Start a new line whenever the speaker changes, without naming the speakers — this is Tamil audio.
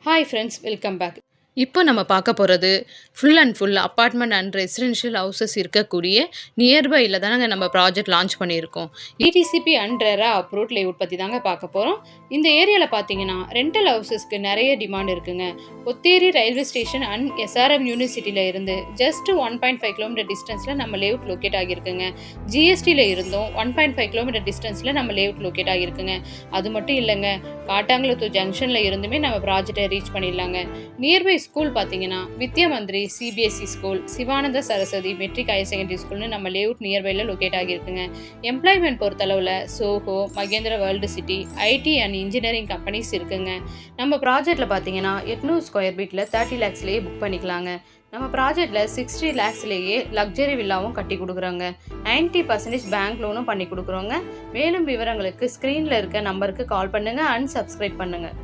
Hi friends, welcome back. இப்போ நம்ம பார்க்க போகிறது full and full apartment and residential houses இருக்கக்கூடிய நியர்பையில் தானங்க நம்ம ப்ராஜெக்ட் லான்ச் பண்ணியிருக்கோம். DTCP and RERA approved layout பற்றி தாங்க பார்க்க போகிறோம். இந்த ஏரியாவில் பார்த்தீங்கன்னா ரெண்டல் ஹவுசஸ்க்கு நிறைய டிமாண்ட் இருக்குங்க. ஒத்தேரி ரயில்வே ஸ்டேஷன் அண்ட் எஸ்ஆர்எம் யூனிவர்சிட்டியில் இருந்து ஜஸ்ட் 1.5 கிலோமீட்டர் டிஸ்டன்ஸில் நம்ம லேஅவுட் லொக்கேட் ஆகியிருக்குங்க. ஜிஎஸ்டியில் இருந்தும் 1.5 கிலோமீட்டர் டிஸ்டன்ஸில் நம்ம லேஅவுட் லொக்கேட் ஆகியிருக்குங்க. அது மட்டும் இல்லைங்க, காட்டாங்குளத்தூர் ஜங்ஷனில் இருந்துமே நம்ம ப்ராஜெக்டை ரீச் பண்ணிடலாங்க. நியர்பை ஸ்கூல் பார்த்தீங்கன்னா Vidya Mandir CBSE school, Sivananda Saraswathi matric higher secondary ஸ்கூல்னு நம்ம லேஅவுட் நியர்பையில் லொக்கேட் ஆகியிருக்குங்க. எம்ப்ளாய்மெண்ட் பொறுத்தளவில் Zoho, Mahindra world city, IT and engineering companies இருக்குங்க. நம்ம ப்ராஜெக்டில் பார்த்தீங்கன்னா 800 ஸ்கொயர் ஃபீட்டில் 30 lakhsலேயே புக் பண்ணிக்கலாங்க. நம்ம ப்ராஜெக்டில் 60 lakhsலேயே லக்ஸரி வில்லாவும் கட்டி கொடுக்குறோங்க. 90% பேங்க் லோனும் பண்ணி கொடுக்குறோங்க. மேலும் விவரங்களுக்கு ஸ்க்ரீனில் இருக்க நம்பருக்கு கால் பண்ணுங்கள் அண்ட் சப்ஸ்கிரைப் பண்ணுங்கள்.